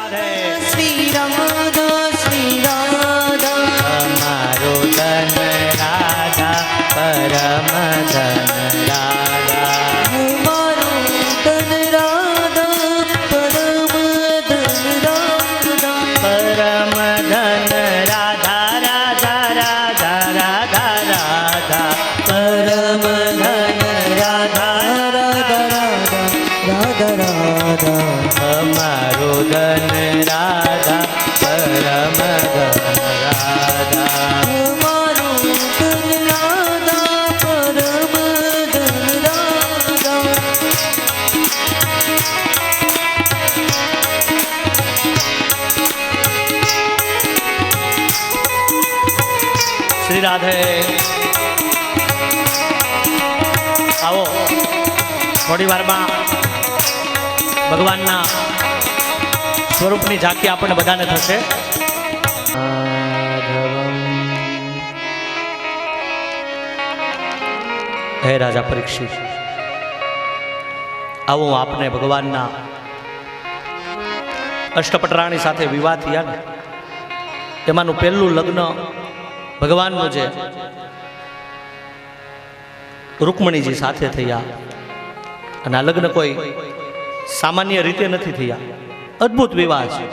રાધે શ્રી રાધા શ્રી રાધા અમારો ધન રાધા પરમ ધન રાધા મારું ધન રાધા પરમ ધન રાધા પરમ ધન રાધા રાધા રાધા રાધા રાધા પરમ ધન રાધા રાધા રાધા રાધા અમારો ધન રાધા પરમ ધન રાધા મારું ધન રાધા પરમ ધન રાધા શ્રી રાધે આવો થોડી વારમાં ભગવાનના સ્વરૂપની ઝાંકી આપણને બધાને થશે. હે રાજા પરીક્ષિત, આવો હું આપને ભગવાનના અષ્ટપટરાણી સાથે વિવાહ થયા ને એમાંનું પહેલું લગ્ન ભગવાનનું જે રૂકમણીજી સાથે થયા. અને આ લગ્ન કોઈ સામાન્ય રીતે નથી થયા, અદ્ભુત વિવાહ છે.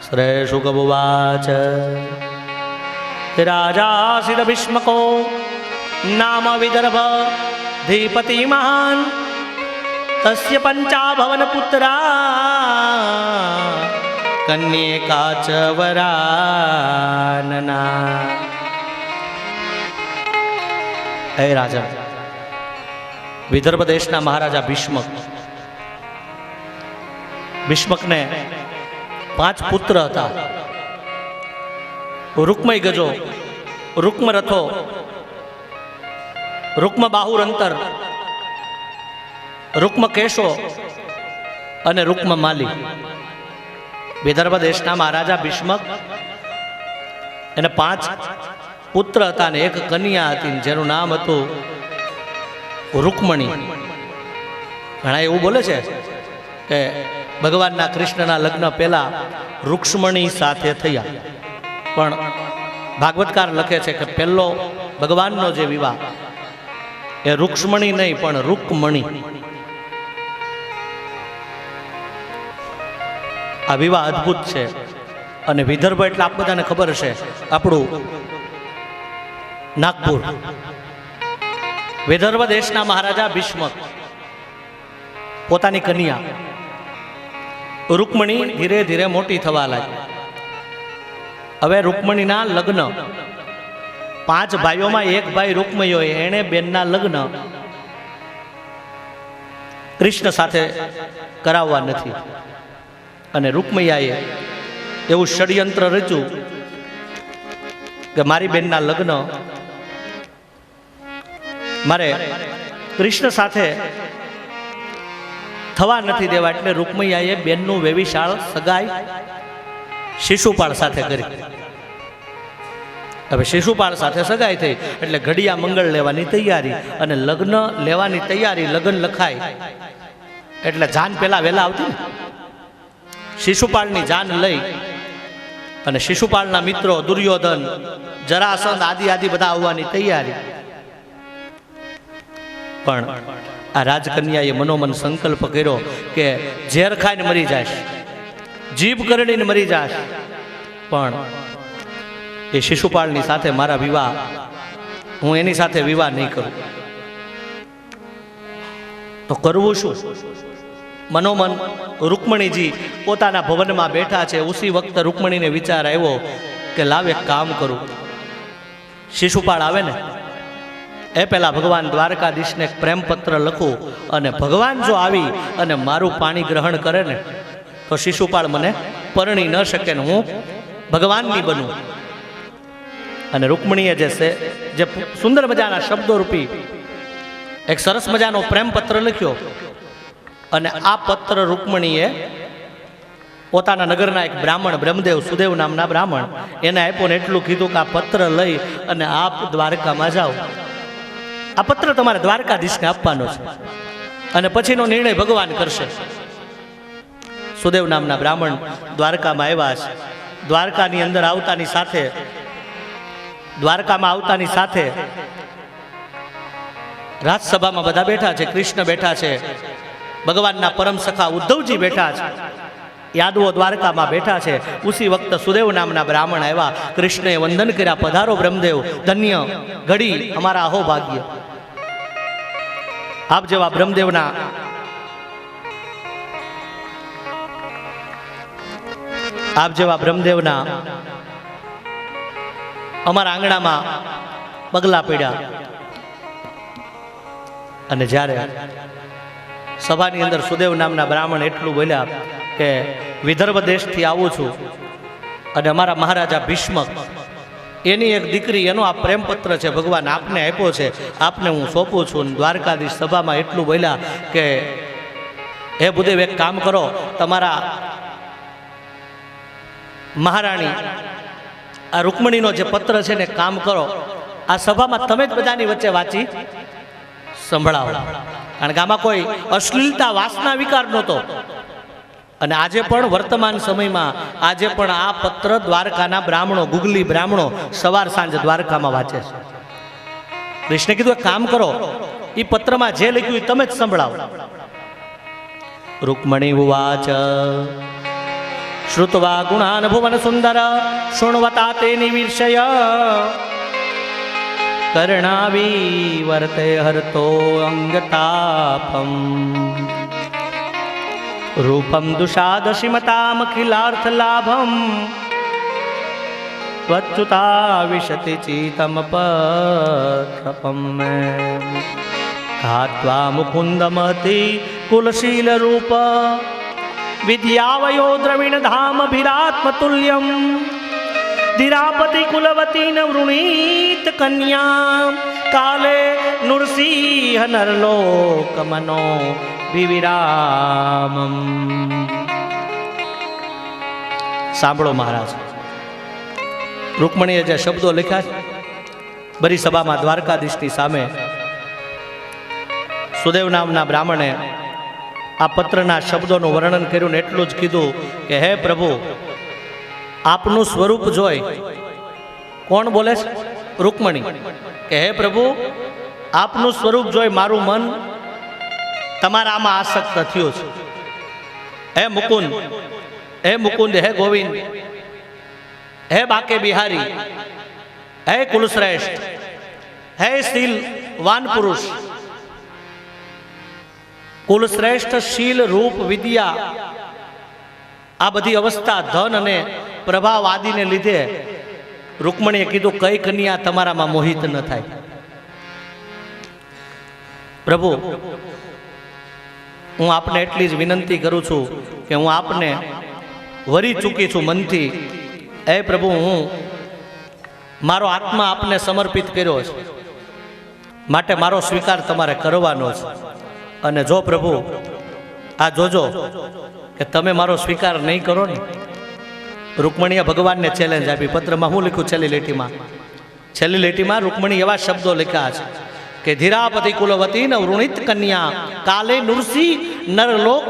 શ્રેય શુકવાચ રાજાસિદ ભીષ્મકો નામ વિદર્ભ ધીપતિ મહાન તસ્ય પંચાભવન પુત્રા કન્યકા ચ વરાનના. હે રાજા, વિદર્ભ દેશના મહારાજા ભીષ્મક, ભીષ્મકને 5 પુત્ર હતા. રૂક્મય ગજો, રૂક્મ રથો, રૂક્મ બાહુરંતર, રૂક્મ કેશો અને રૂક્મ માલી. વિદર્ભ દેશના મહારાજા ભીષ્મક એને 5 પુત્ર હતા અને 1 કન્યા હતી જેનું નામ હતું રૂકમણી. ઘણા એવું બોલે છે કે ભગવાનના કૃષ્ણના લગ્ન પહેલા રૂક્ષ્મણી સાથે થયા, પણ ભાગવતકાર લખે છે કે પહેલો ભગવાનનો જે વિવાહ એ રૂક્ષ્મણી નહીં પણ રૂકમણી. આ વિવાહ અદ્ભુત છે. અને વિદર્ભ એટલે આપ બધાને ખબર હશે, આપણું નાગપુર. વિદર્ભ દેશના મહારાજા ભીષ્મક પોતાની કન્યા રૂકમણી ધીરે ધીરે મોટી થવા લાગી. હવે રૂકમણીના લગ્ન 5 ભાઈઓમાં 1 ભાઈ રૂકમયો, એણે બેનના લગ્ન કૃષ્ણ સાથે કરાવવા નથી. અને રૂકમૈયાએ એવું ષડયંત્ર રચ્યું કે મારી બેનના લગ્ન મારે કૃષ્ણ સાથે થવા નથી દેવા. એટલે રૂકમૈયાએ બેનનું વેવિશાળ સગાઈ શિશુપાળ સાથે કરી. હવે શિશુપાળ સાથે સગાઈ થઈ એટલે ઘડિયા મંગળ લેવાની તૈયારી અને લગ્ન લેવાની તૈયારી. લગ્ન લખાય એટલે જાન પેલા વહેલા આવતી ને, શિશુપાળની જાન લઈ અને શિશુપાળના મિત્રો દુર્યોધન, જરાસંધ આદિ બધા આવવાની તૈયારી. પણ આ રાજકન્યાએ મનોમન સંકલ્પ કર્યો કે ઝેર ખાઈને મરી જાશ, જીભ કરડીને મરી જાશ, પણ એ શિશુપાળની સાથે મારા વિવાહ, હું એની સાથે વિવાહ નહીં કરું. તો કરવું શું? મનોમન રૂકમણીજી પોતાના ભવનમાં બેઠા છે. ઉસી વખતે રૂકમણીને વિચાર આવ્યો કે લાવ એક કામ કરું, શિશુપાળ આવે ને એ પહેલા ભગવાન દ્વારકાધીશને એક પ્રેમપત્ર લખું અને ભગવાન જો આવી અને મારું પાણી ગ્રહણ કરે ને તો શિશુપાળ મને પરણી ન શકે ને હું ભગવાનની બનું. અને રૂકમણીએ જે સુંદર મજાના શબ્દો રૂપી એક સરસ મજાનો પ્રેમપત્ર લખ્યો. અને આ પત્ર રૂકમણીએ પોતાના નગરના એક બ્રાહ્મણ, બ્રહ્મદેવ સુદેવ નામના બ્રાહ્મણ, એને આપ્યો ને એટલું કીધું કે આ પત્ર લઈ અને આપ દ્વારકામાં જાઓ. આ પત્ર તમારે દ્વારકાધીશને આપવાનો છે અને પછીનો નિર્ણય ભગવાન કરશે. સુદેવ નામના બ્રાહ્મણ દ્વારકામાં આવ્યા છે. દ્વારકાની અંદર આવતાની સાથે દ્વારકામાં આવતાની સાથે રાજસભામાં બધા બેઠા છે. કૃષ્ણ બેઠા છે, ભગવાનના પરમ સખા ઉદ્ધવજી બેઠા છે, યાદવો દ્વારકામાં બેઠા છે. ઉસી વખત સુદેવ નામના બ્રાહ્મણ આવ્યા. કૃષ્ણએ વંદન કર્યા. પધારો બ્રહ્મદેવ, ધન્ય ઘડી અમારા અહો ભાગ્ય. આપ જેવા બ્રહ્મદેવના અમારા આંગણામાં પગલા પડ્યા. અને જ્યારે સભાની અંદર સુદેવ નામના બ્રાહ્મણ એટલું બોલ્યા કે વિદર્ભ દેશથી આવું છું અને અમારા મહારાજા ભીષ્મક એની એક દીકરી, એનો આ પ્રેમપત્ર છે, ભગવાન આપને આપ્યો છે, આપને હું સોંપું છું. દ્વારકાધીશ સભામાં એટલું બોલ્યા કે હે ભૂદેવ, એક કામ કરો, તમારા મહારાણી આ રૂકમણીનો જે પત્ર છે ને કામ કરો, આ સભામાં તમે જ બધાની વચ્ચે વાંચી સંભળાવો. કારણ કે આમાં કોઈ અશ્લીલતા, વાસના વિકાર નહોતો. અને આજે પણ વર્તમાન સમયમાં આજે પણ આ પત્ર દ્વારકાના બ્રાહ્મણો, ગુગલી બ્રાહ્મણો સવાર સાંજ દ્વારકામાં વાંચે છે. કૃષ્ણે કીધું એક કામ કરો, એ પત્રમાં જે લખ્યું એ તમે જ સંભળાવો. રૂકમણી ઉવાચ શ્રુત્વા ગુણાન ભુવન સુંદર શૃણવતા તે નિવિર્ષય કર્ણાવી વર્તે હરતો અંગતાપમ રૂપમ દુષાદશિમતામખિલાર્થ લાભમ ત્વચ્યુતા વિશતિ ચિતમ પત્રપમ ઘાત્વા મુકુંદમતિ કુલશીલ રૂપ વિદ્યાવયો દ્રવિણ ધામભિરાત્મતુલ્યમ ધીરાપતિ કુલવતી વૃણીત કન્યા કાલે નૃસિંહ નરલોકમનો વિવિરામમ. સાંભળો મહારાજ, રૂકમણીએ જે શબ્દો લખ્યા છે બરી સભામાં દ્વારકાધીશની સામે, સુદેવ નામના બ્રાહ્મણે આ પત્રના શબ્દોનું વર્ણન કર્યું ને એટલું જ કીધું કે હે પ્રભુ, આપનું સ્વરૂપ જોઈ. કોણ બોલે છે? રૂકમણી. કે હે પ્રભુ, આપનું સ્વરૂપ જોઈ મારું મન તમારામાં આસક્ત થયું છે. હે મુકુંદ, હે મુકુંદ, હે ગોવિંદ, હે બાકે બિહારી, હે કુલશ્રેષ્ઠ, હે શીલ વાન પુરુષ, કુલશ્રેષ્ઠ, શીલ, રૂપ, વિદ્યા, આ બધી અવસ્થા, ધન અને પ્રભાવ આદિને લીધે રૂકમણીએ કીધું કઈ કન્યા તમારામાં મોહિત ન થાય. પ્રભુ, હું આપને એટલી જ વિનંતી કરું છું કે હું આપને વરી ચૂકી છું મનથી. હે પ્રભુ, હું મારો આત્મા આપને સમર્પિત કર્યો છે, માટે મારો સ્વીકાર તમારે કરવાનો છે. અને જો પ્રભુ આ જોજો કે તમે મારો સ્વીકાર નહીં કરો ને. રૂકમણીએ ભગવાનને ચેલેન્જ આપી. પત્રમાં હું લખ્યું છેલ્લી લીટીમાં રૂકમણી એવા શબ્દો લખ્યા છે કે ધીરાપતિ કુલવતી ન વૃણિત કન્યા કાલે નૃસિંહ નરલોક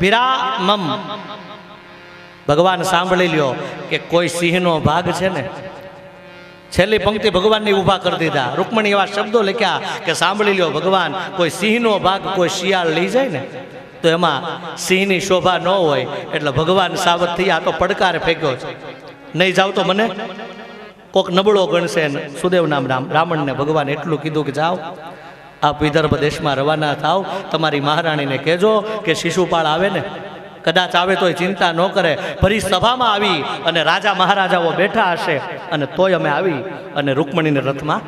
વિરામમ. ભગવાન સાંભળી લ્યો કે કોઈ સિંહનો ભાગ છે ને, છેલ્લી પંક્તિ ભગવાનને ઊભા કરી દીધા. રૂકમણી એવા શબ્દો લખ્યા કે સાંભળી લ્યો ભગવાન, કોઈ સિંહનો ભાગ કોઈ શિયાળ લઈ જાય ને તો એમાં સિંહની શોભા ન હોય. એટલે ભગવાન સાવધ થઈ, આ તો પડકાર ફેંક્યો છે, નહીં જાવ તો મને કોક નબળો ગણશે. સુદેવ નામ બ્રાહ્મણને ભગવાન એટલું કીધું કે જાઓ, આપ વિદર્ભ દેશમાં રવાના થાવ, તમારી મહારાણીને કહેજો કે શિશુપાળ આવે ને, કદાચ આવે તોય ચિંતા ન કરે. ફરી સભામાં આવી અને રાજા મહારાજાઓ બેઠા હશે અને તોય અમે આવી અને રૂકમણીને રથમાં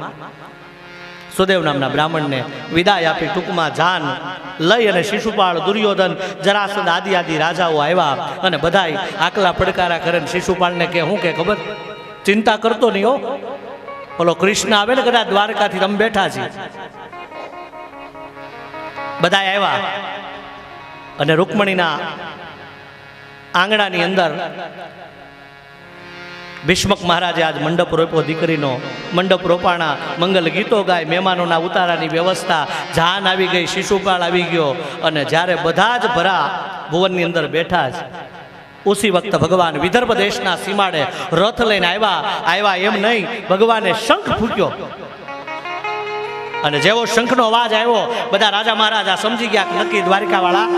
સુદેવ નામના બ્રાહ્મણને વિદાય આપી. ટૂંકમાં જાન લઈ અને શિશુપાળ, દુર્યોધન, જરાસંદ આદિ રાજાઓ આવ્યા અને બધાય આકલા પડકારા કરે. શિશુપાળને કે હું કે ખબર, ચિંતા કરતો નહીં હો, બોલો કૃષ્ણ આવે ને કદાચ દ્વારકાથી, તમે બેઠા છીએ. બધા આવ્યા અને રૂકમણીના આંગણાની અંદર ભીષ્મક મહારાજે આજ મંડપ રોપ્યો દીકરીનો, મંડપ રોપાણા, મંગલ ગીતો ગાય, મહેમાનોના ઉતારાની વ્યવસ્થા, જાન આવી ગઈ, શિશુપાળ આવી ગયો, અને જ્યારે બધા જ ભરા ભુવનની અંદર બેઠા જ ઉસી વખત ભગવાન વિદર્ભ દેશના સીમાડે રથ લઈને આવ્યા એમ નહીં, ભગવાને શંખ ફૂક્યો, અને જેવો શંખનો અવાજ આવ્યો બધા રાજા મહારાજા સમજી ગયા કે નક્કી દ્વારિકા વાળા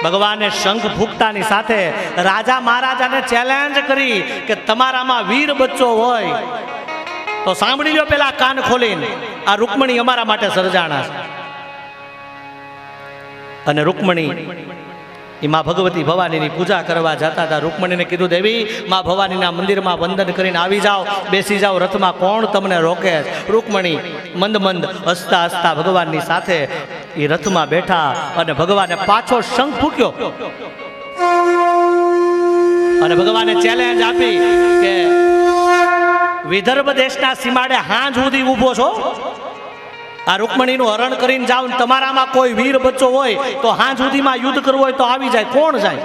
ભગવાને શંખ ફૂંકતાની સાથે રાજા મહારાજાને ચેલેન્જ કરી કે તમારામાં વીર બચ્ચો હોય તો સાંભળી લો, પેલા કાન ખોલીને, આ રૂકમણી અમારા માટે સર્જાણા છે. અને રૂકમણી એ માં ભગવતી ભવાનીની પૂજા કરવા જતા હતા. રૂકમણીને કીધું, દેવી માં ભવાનીના મંદિરમાં વંદન કરીને આવી જાઓ, બેસી જાઓ રથમાં, કોણ તમને રોકે? રૂકમણી મંદ મંદ હસતા હસતા ભગવાનની સાથે એ રથમાં બેઠા, અને ભગવાને પાછો શંખ ફૂક્યો અને ભગવાને ચેલેન્જ આપી કે વિદર્ભ દેશના સીમાડે હાંજ સુધી ઊભો છો, આ રૂકમણીનું હરણ કરીને જાવ, તમારામાં કોઈ વીર બચ્ચો હોય તો હાંજ સુધીમાં યુદ્ધ કરવું હોય તો આવી જાય, કોણ જાય?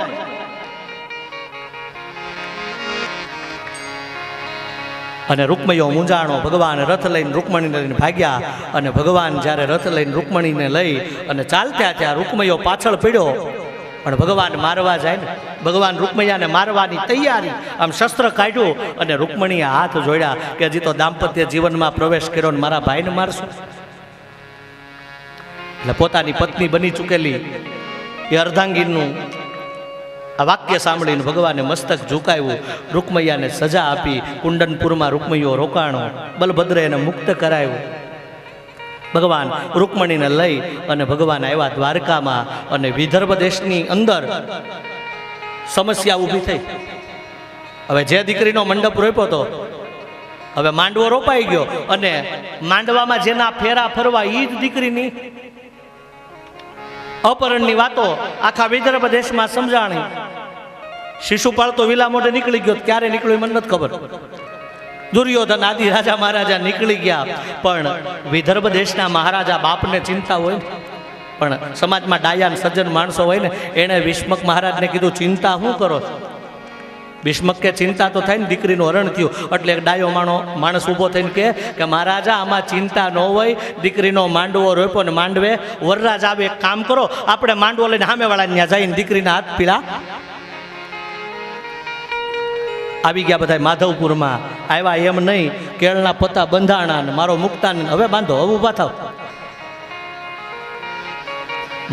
અને રૂકમણીઓ મૂંઝાણો, ભગવાન રથ લઈને રૂકમણીને લઈને ભાગ્યા, અને ભગવાન જ્યારે રથ લઈને રૂકમણીને લઈ અને ચાલતા ત્યાં રૂકમણીઓ પાછળ પડ્યો, પણ ભગવાન મારવા જાય ને, ભગવાન રૂકમૈયાને મારવાની તૈયારી, આમ શસ્ત્ર કાઢ્યું, અને રૂકમણીએ હાથ જોડ્યા કે હજી તો દાંપત્ય જીવનમાં પ્રવેશ કર્યો ને મારા ભાઈને મારશું? એટલે પોતાની પત્ની બની ચૂકેલી એ અર્ધાંગીનનું આ વાક્ય સાંભળીને ભગવાને મસ્તક ઝુકાવ્યું, રૂકમૈયાને સજા આપી, કુંડનપુરમાં રૂકમૈયો રોકાણો, બલભદ્રે એને મુક્ત કરાવ્યું. ભગવાન રૂકમણીને લઈ અને ભગવાન આવ્યા દ્વારકામાં, અને વિદર્ભ દેશની અંદર સમસ્યા ઊભી થઈ. હવે જે દીકરીનો મંડપ રોપ્યો હતો, હવે માંડવો રોપાઈ ગયો, અને માંડવામાં જેના ફેરા ફરવા એ જ દીકરીની અપહરણની વાતો આખા વિદર્ભ દેશમાં સમજાણી. શિશુપાળ તો વિલા મોઢે નીકળી ગયો, ક્યારે નીકળ્યો મને નથી ખબર. દુર્યોધન આદિ રાજા મહારાજા નીકળી ગયા, પણ વિદર્ભ દેશના મહારાજા બાપને ચિંતા હોય, પણ સમાજમાં ડાયાન સજ્જન માણસો હોય ને, એણે ભીષ્મક મહારાજને કીધું, ચિંતા શું કરો? ભીષ્મક કે ચિંતા તો થાય ને, દીકરીનું હરણ થયું. એટલે એક ડાયો માણસ ઊભો થઈને કે મહારાજા આમાં ચિંતા ન હોય, દીકરીનો માંડવો રોપ્યો ને માંડવે વરરાજ આવે, એક કામ કરો, આપણે માંડવો લઈને સામેવાળા ત્યાં જઈને દીકરીના હાથ પીળા. આવી ગયા બધા માધવપુરમાં, આવ્યા એમ નહીં, કેળના પત્તા બંધાણા ને મારો મુક્તા ને હવે બાંધો, હવે ઊભા થાવ.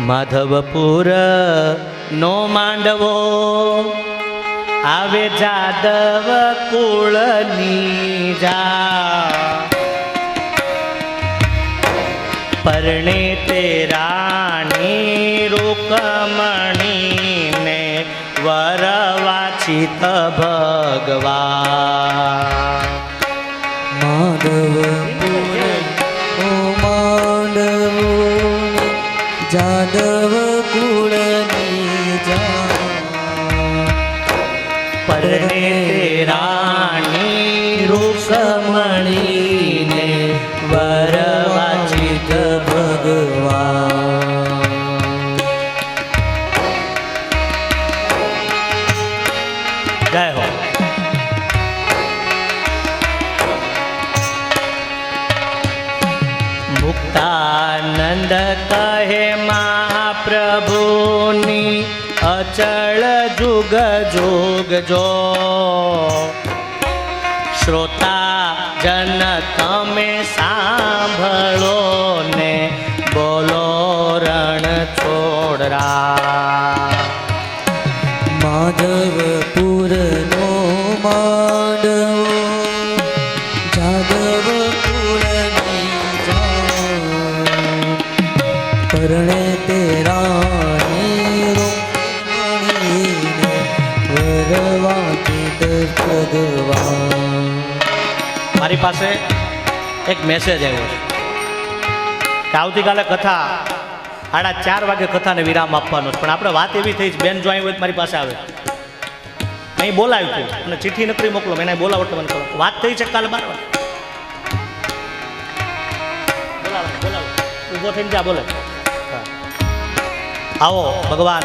માધવપુર નો માંડવો આવે જાદવ કુળની જા, પરણે તે રાણી રૂકમણીને વરવાચિત ભગવાન. માધવપુર ઓ માંડવો જાદવ કુળની જા, પરણે રાણી રૂકમણીને વરવાચિત ભગવાન. જય હો. મુક્તાનંદ કહે મહાપ્રભુની અચળ જુગ જુગ જો, શ્રોતા જન તમે સાંભળો ને બોલો રણ છોડરા. માધવપુર નો માંડવો જાદવ કુળની જા, પરણે તે રાણી રૂકમણીને વરવાચિત ભગવાન. મારી પાસે એક મેસેજ આવ્યો છે કે આવતીકાલે કથા 4:30 વાગે કથાને વિરામ આપવાનો છે, પણ આપણે વાત એવી થઈ છે, બેન જો અહીં હોય તો મારી પાસે આવે, અહીં બોલાવ્યું હતું અને ચિઠ્ઠી નકરી મોકલો, એને બોલાવટ મને કરો. વાત થઈ છે કાલે 12 વાગે. બોલાવો ઊભો થઈને જા બોલે. આવો ભગવાન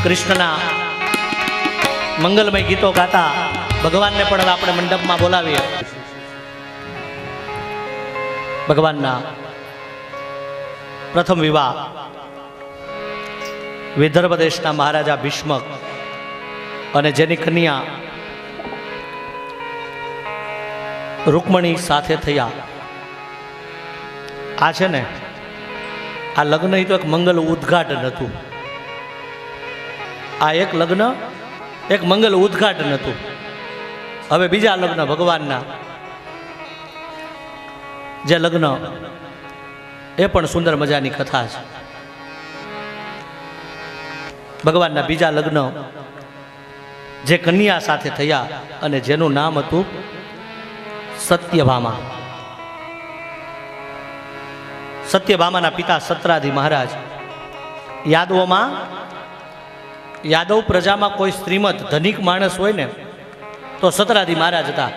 કૃષ્ણના મંગલમય ગીતો ગાતા ભગવાનને પણ હવે આપણે મંડપમાં બોલાવીએ. ભગવાનના પ્રથમ વિવાહ વિદર્ભ દેશના મહારાજા ભીષ્મક અને જેની કન્યા રૂકમણી સાથે થયા. આ છે ને, આ લગ્ન તો એક મંગલ ઉદ્ઘાટન હતું. આ એક લગ્ન એક મંગલ ઉદ્ઘાટન હતું. હવે બીજા લગ્ન ભગવાનના, જે લગ્ન એ પણ સુંદર મજાની કથા છે. ભગવાનના બીજા લગ્ન જે કન્યા સાથે થયા અને જેનું નામ હતું સત્યભામા. સત્યભામાના પિતા સત્રાધિ મહારાજ. યાદવ પ્રજામાં કોઈ શ્રીમંત ધનિક માણસ હોય ને તો સત્રાધિ મહારાજ હતા.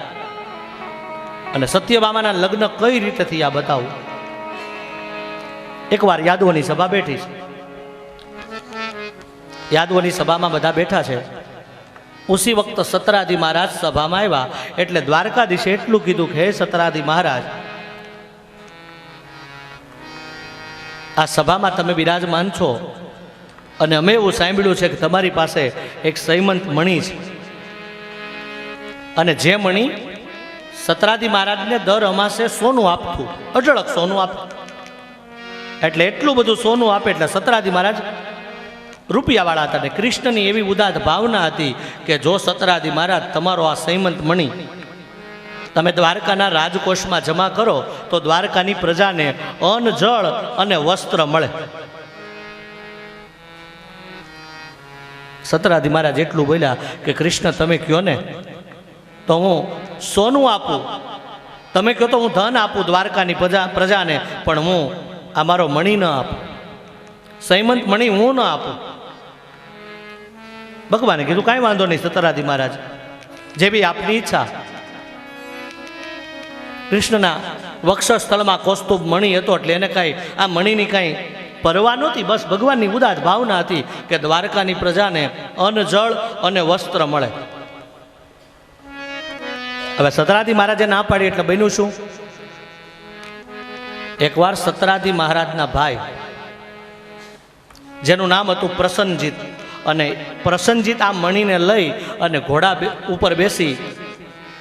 અને સત્યભામાના લગ્ન કઈ રીતે થયા બતાવું. એકવાર યાદવોની સભા બેઠી છે. યાદવોની સભામાં બધા બેઠા છે. ઉસી વખત સત્રાધિ મહારાજ સભામાં આવ્યા એટલે દ્વારકાધીશે એટલું કીધું કે હે સત્રાધિ મહારાજ, આ સભામાં તમે બિરાજમાન છો અને અમે એવું સાંભળ્યું છે કે તમારી પાસે એક સૈમંત મણી છે અને જે મણી સત્રાધિ મહારાજને દર અમાસે સોનું આપતું, અઢળક સોનું આપતું. એટલે એટલું બધું સોનું આપે એટલે સત્રાધિ મહારાજ રૂપિયાવાળા હતા. ને કૃષ્ણની એવી ઉદાત ભાવના હતી કે જો સત્રાધિ મહારાજ તમારો આ સૈમંત મણી તમે દ્વારકાના રાજકોષમાં જમા કરો તો દ્વારકાની પ્રજાને અન્ન, જળ અને વસ્ત્ર મળે. સત્રાધિ મહારાજ એટલું બોલ્યા કે કૃષ્ણ તમે કહો ને તો હું સોનું આપું, તમે કહો તો હું ધન આપું દ્વારકાની પ્રજાને, પણ હું આ મારો મણી ન આપું, સૈમંત મણી હું ન આપું. ભગવાને કીધું કાંઈ વાંધો નહીં સત્રાધિ મહારાજ, જે બી આપની ઈચ્છા. કૃષ્ણના વક્ષસ્થળમાં કૌસ્તુભ મણી હતો એટલે એને કાંઈ આ મણીની કાંઈ પરવા નહોતી. બસ ભગવાનની ઉદાત ભાવના હતી કે દ્વારકાની પ્રજાને અન્ન, જળ અને વસ્ત્ર મળે. હવે સત્રાધિ મહારાજે ના પાડી એટલે બન્યું શું? એકવાર સત્રાધિ મહારાજના ભાઈ જેનું નામ હતું પ્રસન્નજીત, અને પ્રસન્નજીત આ મણીને લઈ અને ઘોડા ઉપર બેસી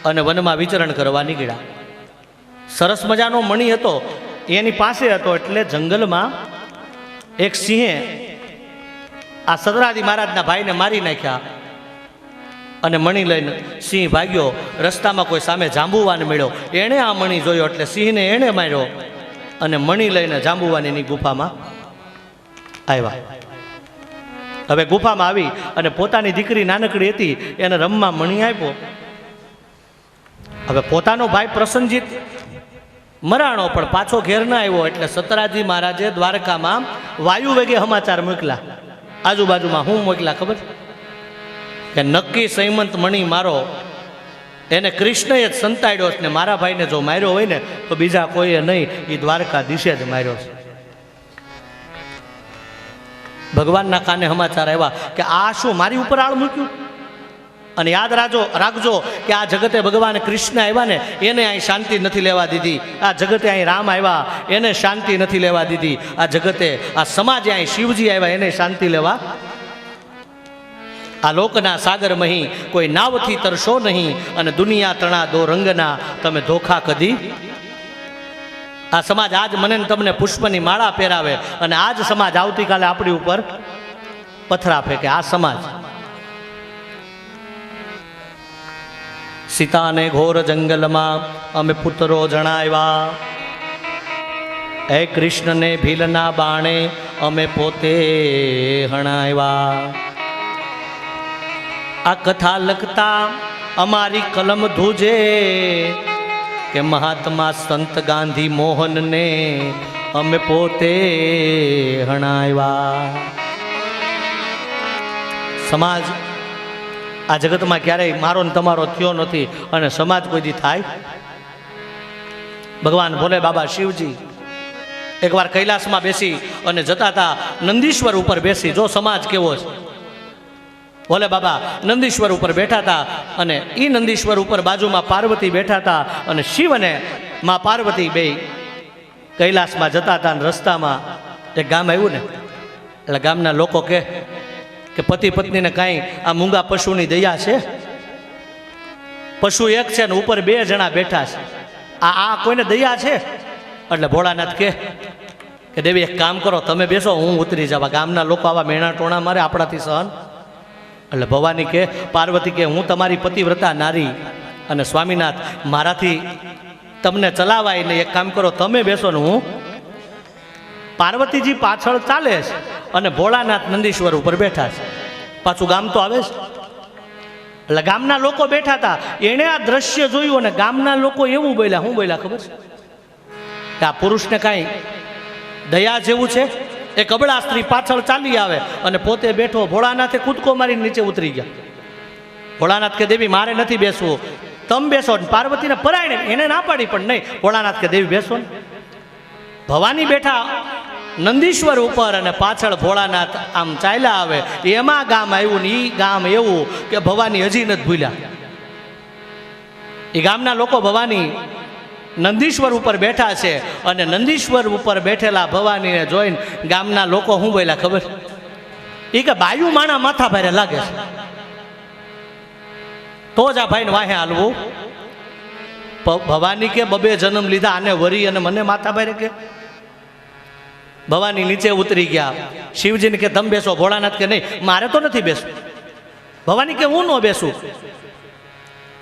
અને વનમાં વિચરણ કરવા નીકળ્યા. સરસ મજાનો મણી હતો એની પાસે હતો એટલે જંગલમાં એક સિંહે આ સત્રાધિ મહારાજના ભાઈને મારી નાખ્યા અને મણી લઈને સિંહ ભાગ્યો. રસ્તામાં કોઈ સામે જાંબુવાન મળ્યો, એણે આ મણી જોયો એટલે સિંહને એણે માર્યો અને મણી લઈને જાંબુવાનીની ગુફામાં આવ્યા. હવે ગુફામાં આવી અને પોતાની દીકરી નાનકડી હતી એને રમવા મણી આપ્યો. હવે પોતાનો ભાઈ પ્રસન્નજીત મરાણો પણ પાછો ઘેર ના આવ્યો એટલે સત્રાધિ મહારાજે દ્વારકામાં વાયુ વેગે સમાચાર મોકલા. આજુબાજુમાં હું મોકલા ખબર કે નક્કી સૈમંત મણી મારો એને કૃષ્ણએ જ સંતાડ્યો છે ને મારા ભાઈને જો માર્યો હોય ને તો બીજા કોઈએ નહીં, એ દ્વારકાધીશે જ માર્યો છે. ભગવાનના કાને સમાચાર આવ્યા કે આ શું મારી ઉપર આળ મૂક્યું. અને યાદ રાખજો કે આ જગતે ભગવાન કૃષ્ણ આવ્યા ને એને અહીં શાંતિ નથી લેવા દીધી. આ જગતે અહીં રામ આવ્યા એને શાંતિ નથી લેવા દીધી. આ જગતે આ સમાજે અહીં શિવજી આવ્યા એને શાંતિ લેવા. આ લોકના સાગર મહી કોઈ નાવથી તરશો નહીં અને દુનિયા તણા દો રંગના તમે ધોખા કદી. આ સમાજ આજ મને તમને પુષ્પની માળા પહેરાવે અને આજ સમાજ આવતીકાલે આપણી ઉપર પથરા ફેંકે. આ સમાજ સીતાને ઘોર જંગલમાં અમે પુત્રો જણાવ્યા, હે કૃષ્ણને ભીલના બાણે અમે પોતે હણાવ્યા. આ કથા લખતા અમારી કલમ ધ્રુજે કે મહાત્મા સંત ગાંધી મોહનને અમે પોતે હણાવ્યા. સમાજ આ જગતમાં ક્યારેય મારો ને તમારો થયો નથી અને સમાજ કોઈ દી થાય. ભગવાન ભોલે બાબા શિવજી એકવાર કૈલાસમાં બેસી અને જતા હતા નંદીશ્વર ઉપર બેસી. જો સમાજ કેવો છે, ભોલે બાબા નંદીશ્વર ઉપર બેઠા હતા અને એ નંદીશ્વર ઉપર બાજુમાં પાર્વતી બેઠા હતા અને શિવ અને માં પાર્વતી બે કૈલાસમાં જતા હતા અને રસ્તામાં એક ગામ આવ્યું ને એટલે ગામના લોકો કે પતિ પત્નીને કાંઈ આ મૂંગા પશુની દયા છે? પશુ એક છે ને ઉપર 2 જણા બેઠા છે, આ કોઈને દયા છે? એટલે ભોળાનાથ કે દેવી એક કામ કરો, તમે બેસો, હું ઉતરી જવા. ગામના લોકો આવા મેણા ટોણા મારે આપણાથી સહન. એટલે ભવાની કે પાર્વતી કે હું તમારી પતિવ્રતા નારી અને સ્વામીનાથ મારાથી તમને ચલાવાય ને, એક કામ કરો તમે બેસો ને હું. પાર્વતીજી પાછળ ચાલે છે અને ભોળાનાથ નંદીશ્વર ઉપર બેઠા છે. પાછું ગામ તો આવે છે. એટલે ગામના લોકો બેઠા હતા, એણે આ દ્રશ્ય જોયું અને ગામના લોકો એવું બોલ્યા. શું બોલ્યા ખબર છે? કે આ પુરુષને કાંઈ દયા જેવું છે? એક અબળા સ્ત્રી પાછળ ચાલી આવે અને પોતે બેઠો. ભોળાનાથે કૂદકો મારીને નીચે ઉતરી ગયા. ભોળાનાથ કે દેવી મારે નથી બેસવું, તમે બેસો. પાર્વતીને પરાયણે એને ના પાડી, પણ નહીં. ભોળાનાથ કે દેવી બેસો ને. ભવાની બેઠા નંદીશ્વર ઉપર અને પાછળ ભોળાનાથ આમ ચાલ્યા આવે. એમાં ગામ આવ્યું ને એ ગામ એવું કે ભવાની હજી નથી ભૂલ્યા. એ ગામના લોકો ભવાની નંદીશ્વર ઉપર બેઠા છે અને નંદીશ્વર ઉપર બેઠેલા ભવાનીને જોઈને ગામના લોકો શું બોલ્યા ખબર? એ કે બાયુ માણા માથા ભારે લાગે છે, તો જ આ ભાઈને વાહે હાલવું. ભવાની કે 2 જન્મ લીધા આને વરી અને મને માથા ભારે કે. ભવાની નીચે ઉતરી ગયા. શિવજીને કે તમે બેસો. ભોળાનાથ કે નહીં મારે તો નથી બેસવું. ભવાની કે હું ન બેસું.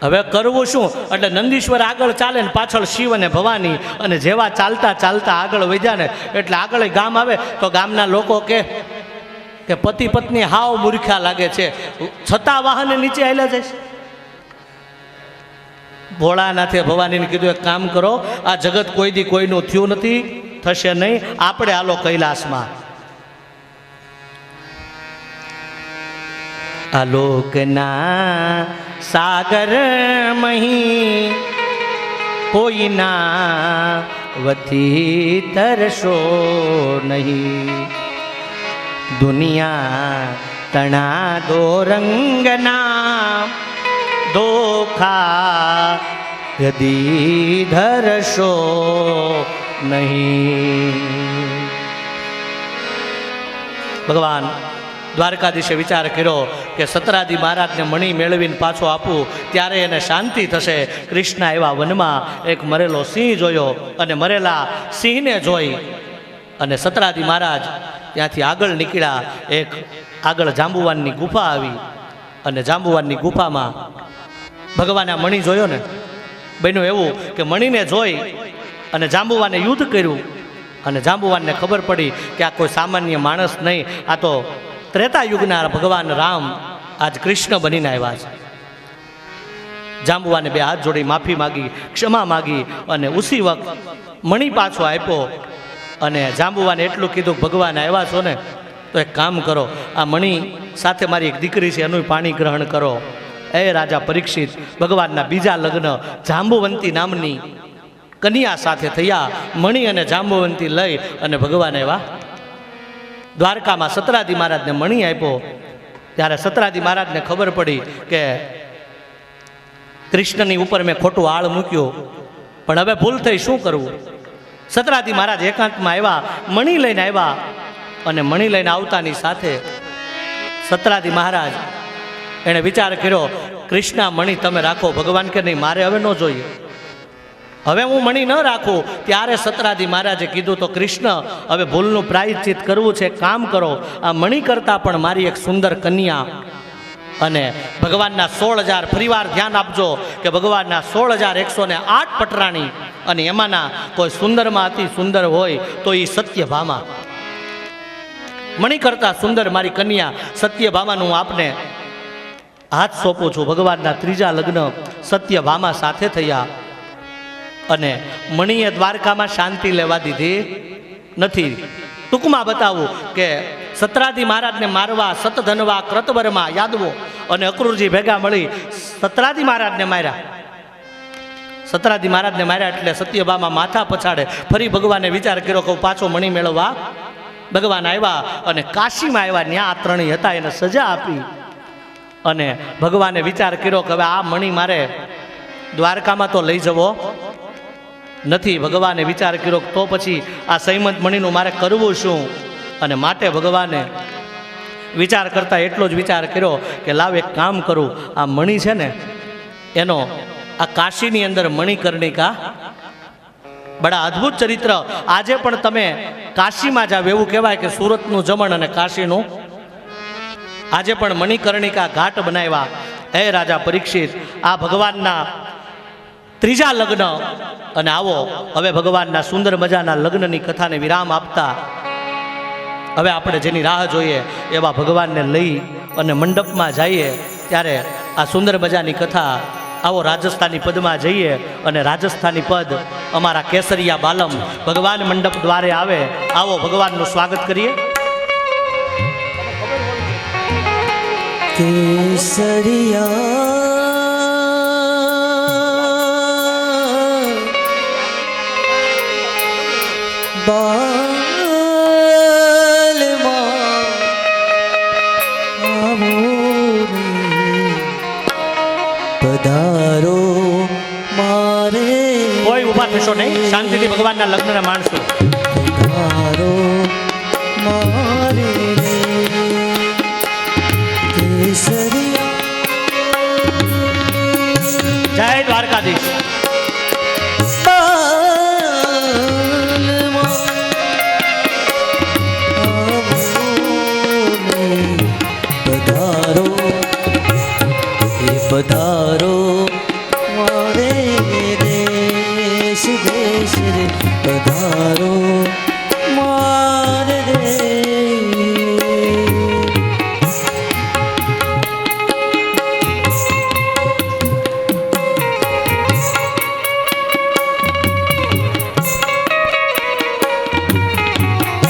હવે કરવું શું? એટલે નંદીશ્વર આગળ ચાલે ને પાછળ શિવ અને ભવાની, અને જેવા ચાલતા ચાલતા આગળ વધ્યા ને એટલે આગળ ગામ આવે તો ગામના લોકો કે પતિ પત્ની હાવ મૂર્ખા લાગે છે, છતાં વાહને નીચે આવેલા જાય. ભોળાનાથે ભવાનીને કીધું એક કામ કરો, આ જગત કોઈ દી કોઈનું થયું નથી, થશે નહીં, આપણે હાલો કૈલાસમાં. આલોકના સાગર મહી કોઈ ના વથી તરશો નહીં. દુનિયા તણા દો રંગના દોખા યદી ધરશો નહીં. ભગવાન દ્વારકાધીશે વિચાર કર્યો કે સતરાદી મહારાજને મણી મેળવીને પાછો આપું ત્યારે એને શાંતિ થશે. કૃષ્ણ એવા વનમાં એક મરેલો સિંહ જોયો અને મરેલા સિંહને જોઈ અને સતરાદી મહારાજ ત્યાંથી આગળ નીકળ્યા. એક આગળ જાંબુવાનની ગુફા આવી અને જાંબુવાનની ગુફામાં ભગવાને આ મણી જોયો ને. બન્યું એવું કે મણીને જોઈ અને જાંબુવાને યુદ્ધ કર્યું અને જાંબુવાનને ખબર પડી કે આ કોઈ સામાન્ય માણસ નહીં, આ તો ત્રેતા યુગના ભગવાન રામ આજ કૃષ્ણ બનીને આવ્યા છે. જાંબુવાને 2 હાથ જોડી માફી માગી, ક્ષમા માગી અને ઉસી વખત મણી પાછો આપ્યો. અને જાંબુવાને એટલું કીધું ભગવાન આવ્યા છો ને તો એક કામ કરો, આ મણી સાથે મારી એક દીકરી છે એનું પાણી ગ્રહણ કરો. એ રાજા પરીક્ષિત ભગવાનના બીજા લગ્ન જાંબુવંતી નામની કન્યા સાથે થયા. મણી અને જાંબુવંતી લઈ અને ભગવાન આવ્યા દ્વારકામાં. સતરાદી મહારાજને મણી આપ્યો ત્યારે સતરાદી મહારાજને ખબર પડી કે કૃષ્ણની ઉપર મેં ખોટું આળ મૂક્યું, પણ હવે ભૂલ થઈ, શું કરવું? સતરાદી મહારાજ એકાંતમાં આવ્યા, મણી લઈને આવ્યા અને મણી લઈને આવતાની સાથે સતરાદી મહારાજ એણે વિચાર કર્યો કૃષ્ણ મણી તમે રાખો. ભગવાન કે નહીં મારે હવે ન જોઈએ, હવે હું મણી ન રાખું. ત્યારે સતરાદી મહારાજે કીધું તો કૃષ્ણ હવે ભૂલનું પ્રાયશ્ચિત કરવું છે, કામ કરો, આ મણી કરતાં પણ મારી એક સુંદર કન્યા અને ભગવાનના 16,000 ફરીવાર ધ્યાન આપજો કે ભગવાનના 16,108 પટરાણી અને એમાંના કોઈ સુંદરમાં અતિ સુંદર હોય તો એ સત્યભામા. મણી કરતાં સુંદર મારી કન્યા સત્યભામાનું હું આપને હાથ સોંપું છું. ભગવાનના 3જા લગ્ન સત્યભામા સાથે થયા અને મણીએ દ્વારકામાં શાંતિ લેવા દીધી નથી. ટૂંકમાં બતાવું કે સતરાદી મહારાજને મારવા સતધનવા ક્રતવરમાં યાદવો અને અક્રૂરજી ભેગા મળી સતરાદી મહારાજને માર્યા. સતરાદી મહારાજને માર્યા એટલે સત્યભામા માથા પછાડે. ફરી ભગવાને વિચાર કર્યો કે પાછો મણી મેળવવા ભગવાન આવ્યા અને કાશીમાં આવ્યા. ત્યાં આ ત્રણેય હતા, એને સજા આપી અને ભગવાને વિચાર કર્યો કે હવે આ મણી મારે દ્વારકામાં તો લઈ જવો નથી. ભગવાને વિચાર કર્યો તો પછી આ સૈમંત મણીનું મારે કરવું શું? અને માટે ભગવાને વિચાર કરતા એટલો જ વિચાર કર્યો કે લાવ એક કામ કરું, આ મણી છે ને એનો આ કાશીની અંદર મણિકર્ણિકા, બડા અદ્ભુત ચરિત્ર. આજે પણ તમે કાશીમાં જાવ એવું કહેવાય કે સુરતનું જમણ અને કાશીનું, આજે પણ મણિકર્ણિકા ઘાટ બનાવ્યા. હે રાજા પરીક્ષિત, આ ભગવાનના ત્રીજા લગ્ન, અને આવો હવે ભગવાનના સુંદર મજાના લગ્નની કથાને વિરામ આપતા હવે આપણે જેની રાહ જોઈએ એવા ભગવાનને લઈ અને મંડપમાં જઈએ ત્યારે આ સુંદર મજાની કથા, આવો રાજસ્થાની પદમાં જઈએ અને રાજસ્થાની પદ અમારા કેસરિયા બાલમ ભગવાન મંડપ દ્વારે આવે. આવો ભગવાનનું સ્વાગત કરીએ. કેસરિયા પધારો મારે. કોઈ ઊભા થશો નહીં, શાંતિથી ભગવાનના લગ્નને માણશું. પધારો મારે કેસરિયા. જય દ્વારકાધીશ. પધારો પધારો મારે દેશ દેશ રે, પધારો મારે રે.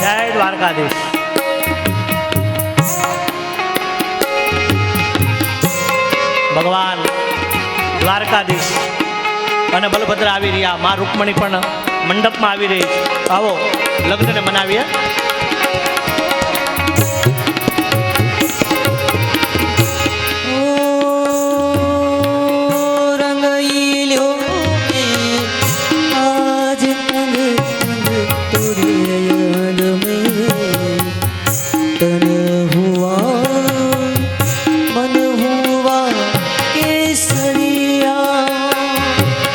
જય દ્વારકાધીશ. ભગવાન દ્વારકાધીશ અને બલભદ્ર આવી રહ્યા, મા રૂકમણી પણ મંડપમાં આવી રહી છે. આવો લગ્નને મનાવીએ.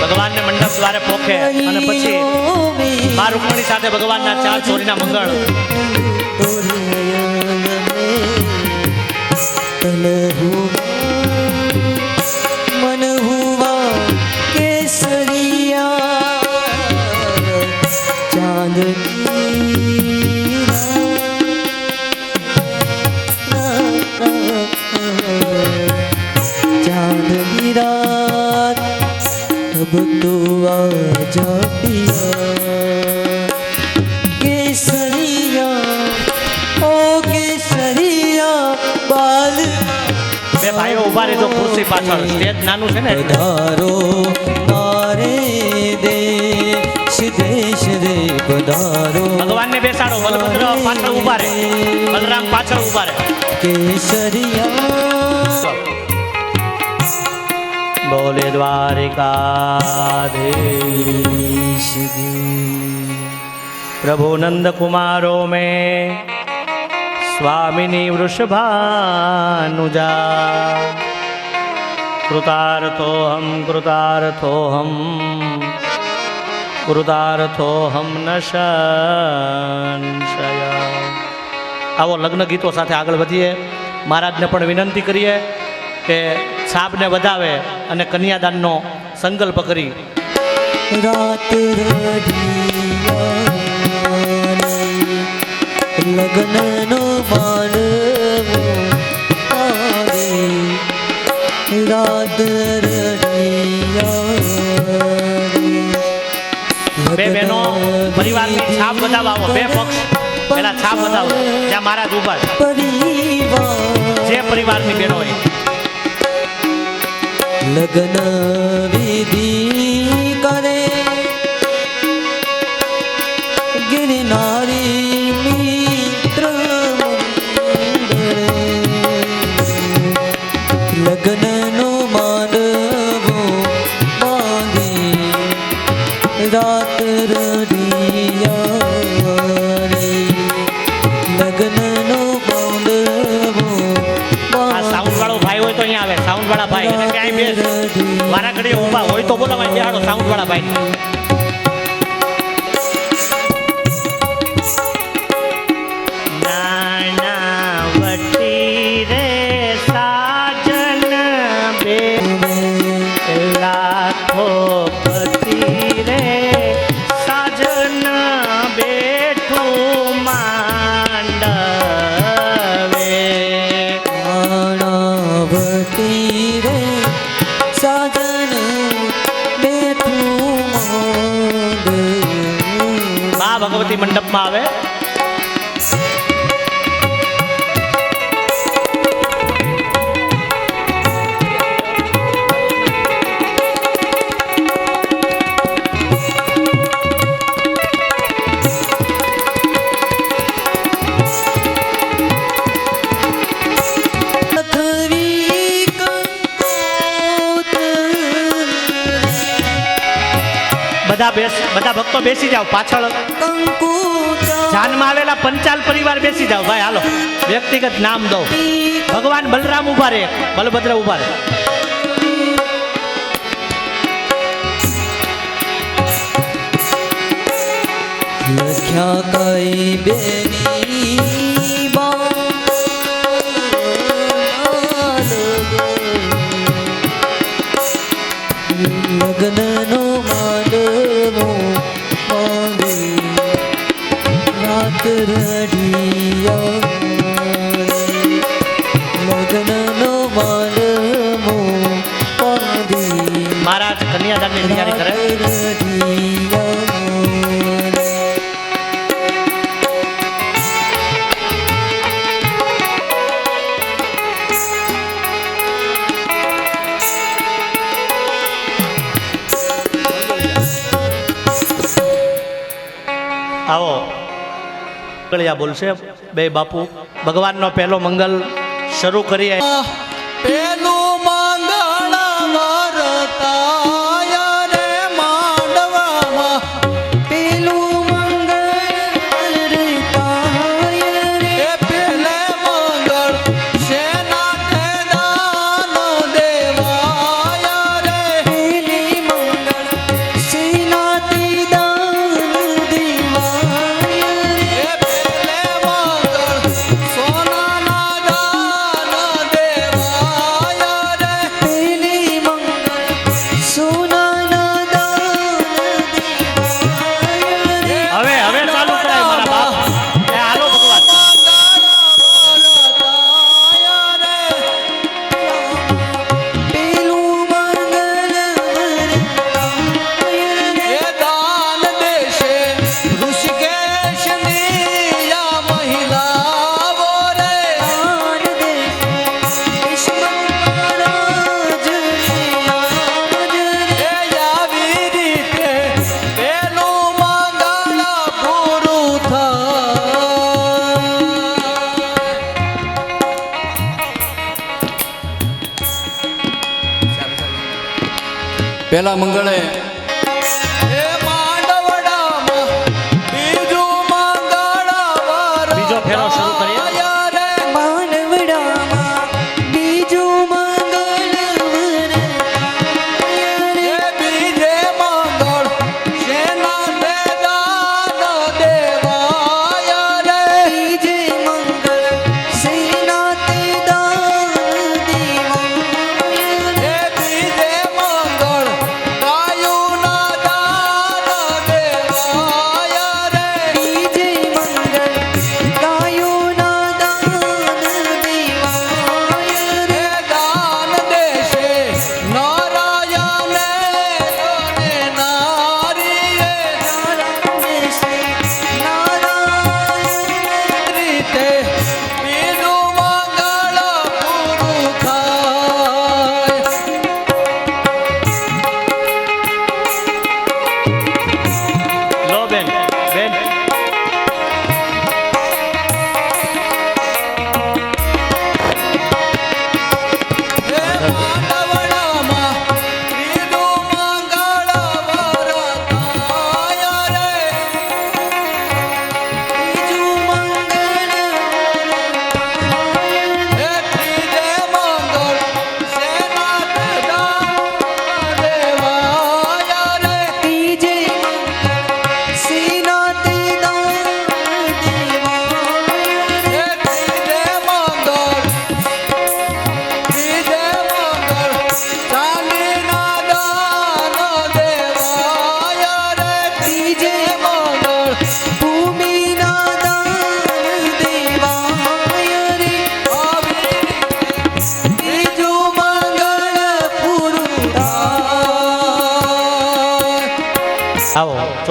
ભગવાનને મંડપ દ્વારે પોખે અને પછી મા રૂકમણી સાથે ભગવાનના ચાર ચોરીના મંગળ. मन हुआ केसरिया चांदनी चांदनी रात अब तो आजा पिया केसरिया ओ केसरिया बाल. બે ભાઈઓ ઉભા રહેજો ખુરશી પાછળ, સ્ટેજ નાનું છે ને. પધારો મારે દેશ દેશ રે પધારો. ભગવાનને બેસાડો, બલભદ્ર પાછળ ઉભા રહે, બલરામ પાછળ ઉભા રહે. કેસરિયા બોલે દ્વારિકાધીશ પ્રભુ નંદ કુમારો મેં स्वामिनी वृषभानुजा कृतार्थोऽहं न संशयः. આવો લગ્ન ગીતો સાથે આગળ વધીએ. મહારાજને પણ વિનંતી કરીએ કે છાપને વધાવે અને કન્યાદાનનો સંકલ્પ કરી. રાત લગ્નનો માનવો આવે રાત બે બહેનો પરિવારની છાપ બતાવવા આવો. બે પક્ષ પેલા છાપ બતાવો જ્યાં મહારાજ ઉભા છે. જે પરિવારની બહેનો હોય લગ્ન વિધિ કરે ગિરનારી લગ્નનો માંડવો આ સાઉન્ડ વાળો ભાઈ હોય તો અહીંયા આવે. સાઉન્ડ વાળા ભાઈ એને ક્યાંય બેસ. મારા ઘડી ઊભા હોય તો બોલો ભાઈ બેહાડો સાઉન્ડ વાળા ભાઈ. નાનાવટી રે સાજન બે લાખો પતિ રે સાજન બેઠું માંડવે. માણાવતી રે સાજન બેઠું માંડવે. મા ભગવતી મંડપમાં આવે. લખવી બધા ભક્તો બેસી જાઓ પાછળ. કંકુ જાનમાં આવેલા પંચાલ પરિવાર બેસી જાઓ ભાઈ. હાલો વ્યક્તિગત નામ દો. ભગવાન બલરામ ઉભા રે, બલભદ્ર ઉભા રે. લખ્યા કઈ બેની લગ્નનો માંડવો માંડી રાત રઢિયા. લગ્નનો માંડવો માંડી મહારાજ કન્યાદાનની તૈયારી કરે. આવો ગળિયા બોલશે બે બાપુ. ભગવાનનો પહેલો મંગલ શરૂ કરીએ. પેલું મંગળ વરતાય રે માંડવામાં. પેલું મંગળ વરતાય રે. પેલે મંગળ શેના તે દાન દેવાય રે. પેલી મંગળ શેના તે દાન દેવાય રે. પેલે મંગળ સોનાના દાન દેવાય રે. પેલી મંગળ સોનાના દાન દેવાય રે. હવે ચાલુ કરાય મારા બાપ. એ હાલો ભગવાન. પેલું મંગળ દાન દેશે ઋષિકેશની આ મહિલાઓ રે. દાન દેશે આવી રીતે પેલું મંગળ પૂરું થાય. પેલા મંગળે એ માંડવડામાં બીજું મંગળ બીજો ફેરો શરૂ કરીએ. વરતાય રે. માંડવડામાં બીજું મંગળ વરતાય રે. એ બીજે મંગળ શેના તે દાન દેવાય રે. બીજે મંગળ શેના તે દાન દેવાય રે. એ બીજે મંગળ ગાયું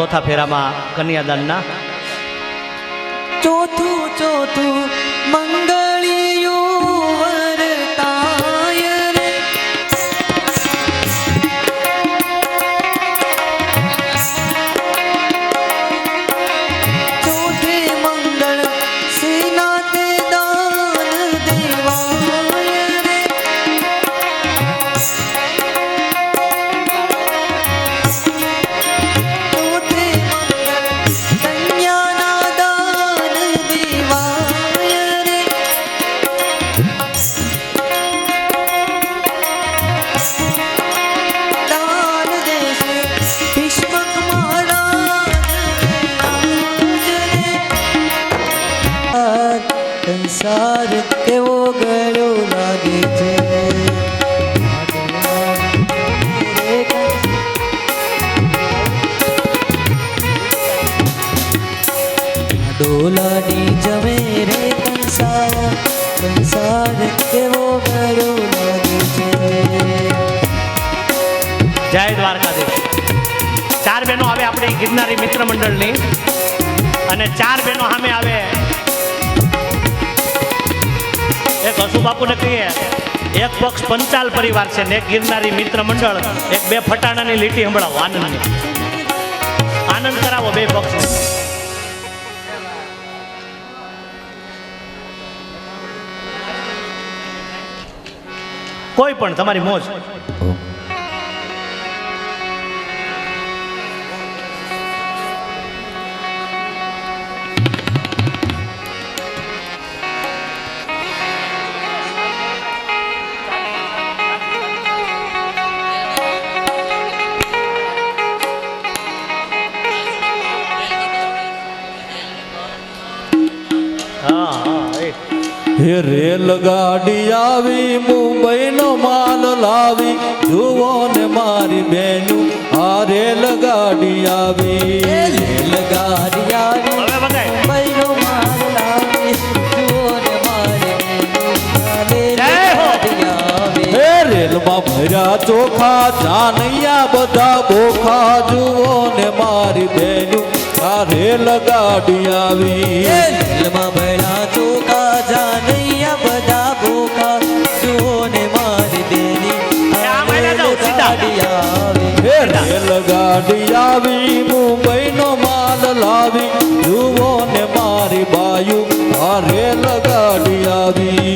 ચોથા ફેરામાં કન્યાદાનના ચોથું મંગળિયું વરતાય રે ચોથે મંગળ સેનાતે દાન દેવાય રે ચોથે મંગળ કન્યાના દાન દેવાય રે દાન દેશે ભીષ્મક મહારાજ સંસાર કેવો ગળો લાગે છે ડોલાની જમે રે સંસાર કેવો ગળો લાગે છે જય દ્વારકાધીશ. 4 બહેનો આવે આપણી ગિરનારી મિત્ર મંડળની અને 4 બહેનો સામે આવે એક હસુ બાપુને કહીએ એક પક્ષ પંચાલ પરિવાર છે ને એક ગિરનારી મિત્ર મંડળ એક 2 ફટાણાની લીટી સંભળાવો આનંદની આનંદ કરાવો 2 પક્ષને. કોઈ પણ તમારી મોજ. હે રેલગાડી આવી મુંબઈનો માલ લાવી જુઓ ને મારી બેનું આ રેલગાડી આવી રેલગાડી આવી હવે બધાય મુંબઈનો માલ લાવી જુઓ ને મારી બેનું જય હો. રેલગાડી આવી હે રેલમાં ભર્યા ચોખા જાનૈયા બધા બોખા જુઓ ને મારી બેનું આ રેલગાડી આવી રેલમાં ભર્યા ચોખા જાનૈયા બધા ભૂખા જુઓ ને મારી બેની આ મહિના જાઓ, સીધા. રેલગાડી આવી હે રેલગાડી આવી મુંબઈનો માલ લાવી જુઓ ને મારી બાયુ આ રેલગાડી આવી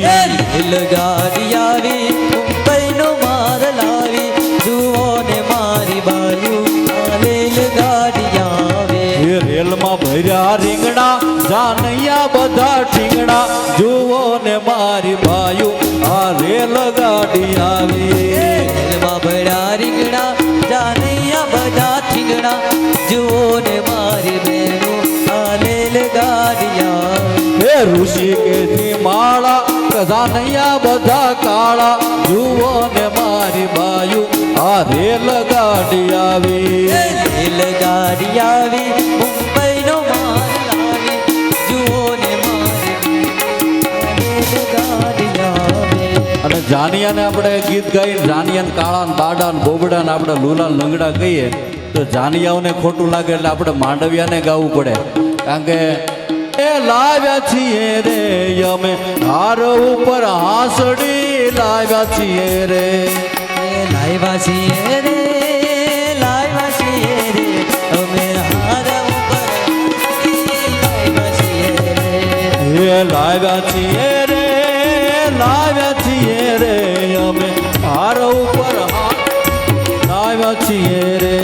રેલગાડી આવી મુંબઈનો માર લાવી જુઓ ને મારી બાયુ રેલગાડી આવી એ રેલમાં ભર્યા રીંગણા જાનૈયા બધા ઠીંગણા જુઓ ને મારી બાયુ આ રેલગાડી આવી રેલમાં ભર્યા રીંગણા જાનૈયા બધા ઠીંગણા જુઓ ને મારી બેનો આ રેલગાડી આવી હે ઋષિકેશની માળા જાનૈયા બધા કાળા જુઓ ને મારી બાયુ આ રેલગાડી આવી રેલગાડી આવી મુંબઈનો માર લાવી જુઓ ને મારી રેલગાડી આવી અને જાનિયાને આપણે ગીત ગાઈને જાનિયાને કાળા ને બાડા ને બોબડા ને આપણે લુલા ને લંગડા કહીએ તો જાનિયાઓને ખોટું લાગે એટલે આપણે માંડવિયાને ગાવું પડે કારણ કે એ લાવ્યા છીએ રે અમે હાર ઉપર હાંસડી લાવ્યા છીએ રે લાવ્યા છીએ રે લાવ્યા છીએ રે અમે હાર ઉપર લાવ્યા છીએ રે એ લાવ્યા છીએ રે અમે હાર ઉપર લાવ્યા છીએ રે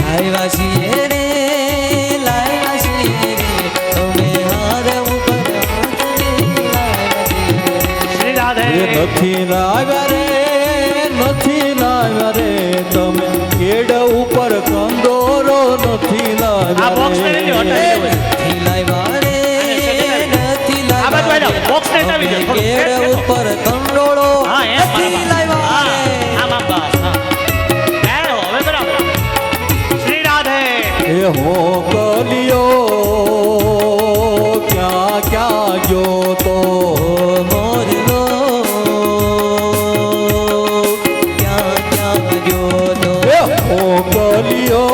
લાવ્યા છીએ રે લાવ્યા છીએ રે અમે હાર ઉપર લાવ્યા છીએ રે શ્રી રાધે. એ નથી લાવ્યા રે તમે કેડ ઉપર કંદોરો નથી આ બોક્સ ને લાવ્યા નથી રે હટાવી દેવું. નથી લાવ્યા રે નથી આ બાજુ આવો, બોક્સ ને હટાવી દો. અમે કેળ ઉપર કંડોળો હા, એમ નથી બરાબર. લાવ્યા હા, રે આમ આમ બસ, હા. હવે બરાબર. શ્રી રાધે. એ હો કલિયો ક્યાં ક્યાં ગયો તો મોરલો ક્યાં ક્યાં ગયો તો એ હો કલિયો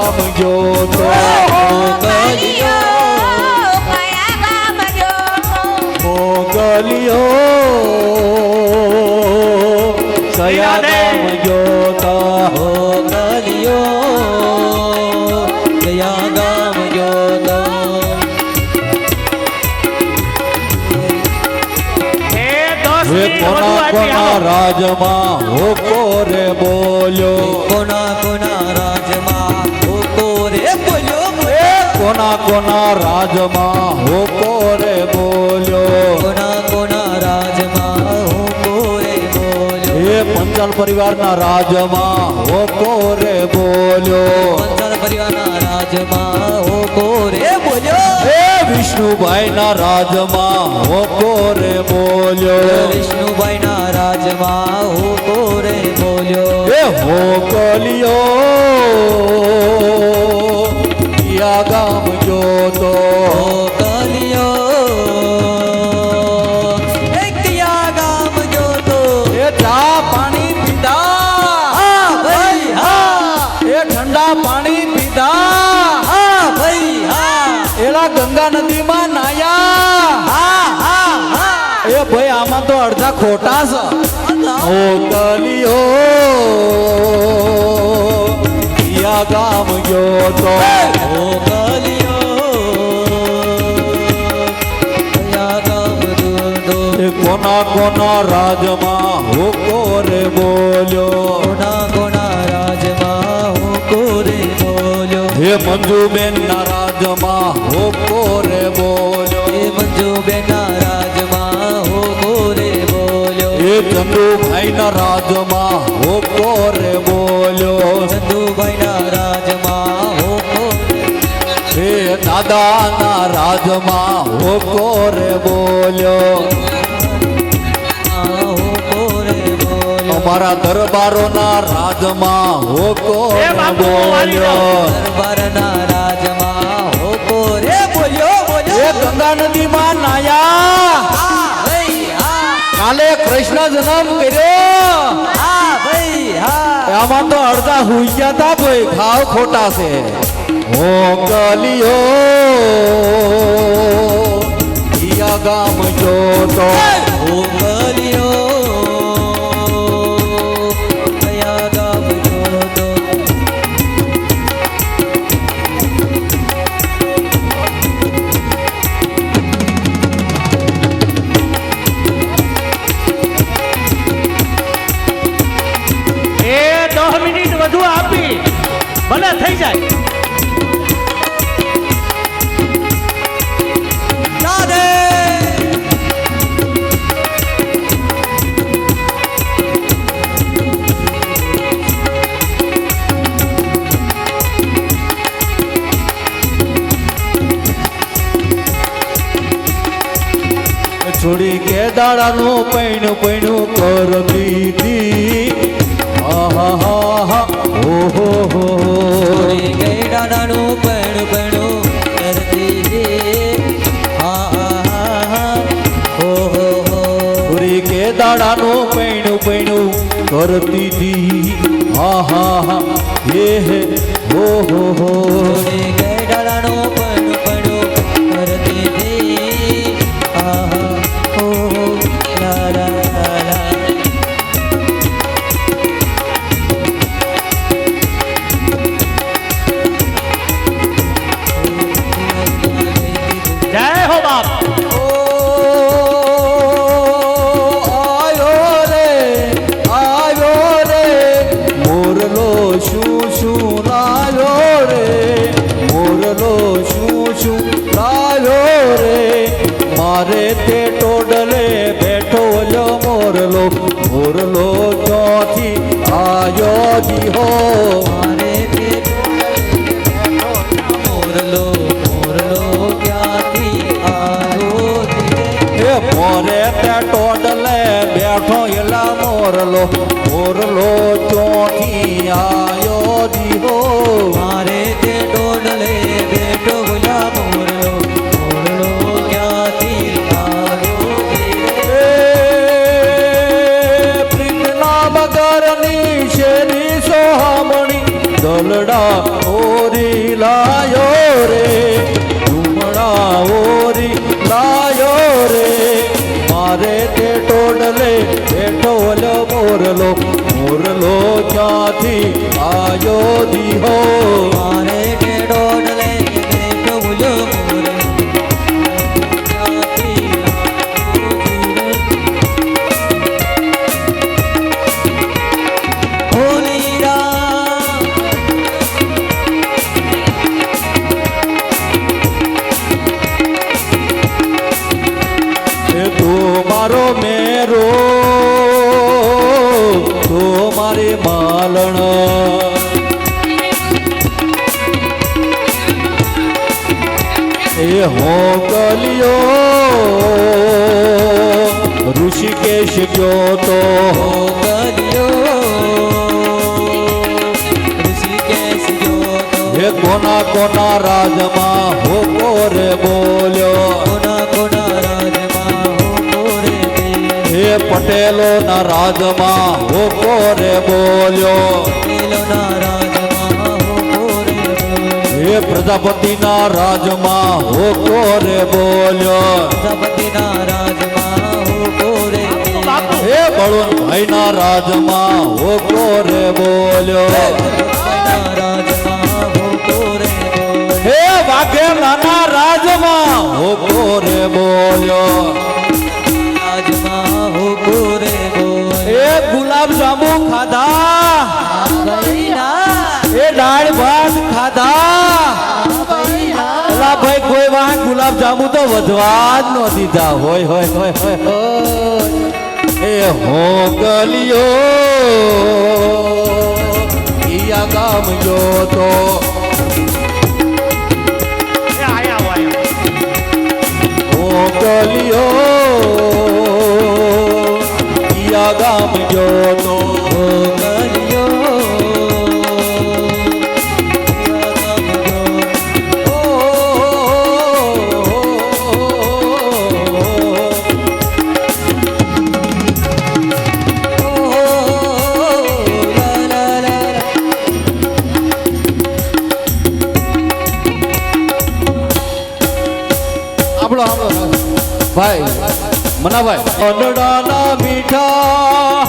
ગામ ગયો તો મોગલિયો કયા ગામ ગયો તો કયા ગામ ગયો તો એ 10 હે મિનિટ વધુ કોના આપી કોના આવો. રાજમાં હોકો રે બોલ્યો કોના કોના રાજમાં હોકો રે બોલ્યો કોના કોના રાજમાં હોકો રે બોલ્યો કોના કોના રાજમાં હોકો રે બોલ્યો હે પંચાલ પરિવારના રાજમાં હોકો રે બોલ્યો પંચાલ પરિવારના રાજમાં હોકો રે બોલ્યો હે વિષ્ણુભાઈના રાજમાં હોકો રે બોલ્યો વિષ્ણુભાઈના રાજમાં હોકો રે બોલ્યો હે હોકલિયો યા ગામ ગયો તો હોકલિયો કયા ગામ ગયો તો એ ચા પાણી પીધા હા ભાઈ હા એ ઠંડા પાણી પીધા હા ભાઈ હા એલા ગંગા નદીમાં નાયા હા હા હા એ ભાઈ આમાં તો અડધા ખોટા છે હોકલિયો યા ગામ ગયો તો એ કોના કોના રાજમાં હોકો રે બોલ્યો હે મંજુબેન ના રાજમાં હોકો રે બોલ્યો હે ચંદુભાઈ ના રાજમાં હોકો રે બોલ્યો હે દાદા ના રાજમાં હોકો રે બોલ્યો અમારા દરબારો ના રાજમાં હોકો એ રે બાપુ, વાલી બોલ્યો એ ગંગા નદીમાં નાયા કાલે કૃષ્ણ જન્મ કર્યો આમાં તો અડધા હુઈ ગયા તા ભાઈ ખાવ ખોટા છે હોકલિયો યા ગામ ગયો તો એ 10 મિનિટ વધુ આપી ભલે થઈ જાય. છોડી કે દાડાનું પૈણું પૈણું કરતી હતી આહા હા હા ઓહો હો છોડી કે દાડાનું પૈણું પૈણું કરતી હતી આહા હા હે હે ઓહો હો જય હો બાપ. મોરલો શું શું લાયો રે મોરલો મોરલો ક્યાંથી આયો દીહો મારે ટેડો ડલે બેઠો બોલ્યો મોરે ક્યાંથી હોલી રામ એ તું મારો મેરો તો મારી માલણ એ હો ગલિયો ઋષિકેશ ગયો તો ગલિયો ઋષિકેશ ગયો તો એ કોના કોના રાજમાં હો રે બોલ્યો કોના કોના રાજમાં મોરે એ પટેલો ના રાજમાં હો રે બોલ્યો પેલોના રાજમાં મોરે એ પ્રજાપતિના રાજમાં હો રે બોલ્યો પ્રજાપતિના રાજમાં મોરે બાપુ એ બળવંતભાઈના રાજમાં હો રે બોલ્યો રાજમાં મોરે હે વાઘેલાના રાજમાં હો રે બોલ્યો રાજમાં મોરે એ ગુલાબ જાંબુ ખાધા એ દાળ ભાત ખાધા અલા ભાઈ કોઈ વાહ ગુલાબ જાંબુ તો વધવા જ ન દીધા હોય હોય હોય હોય હોય એ હો ગલિયો ઈયા ગામ ગયો તો એ આયા આયા હો ગલિયો ઈયા ગામ ગયો તો ભાઈ મનાભાઈ અનડાના મીઠા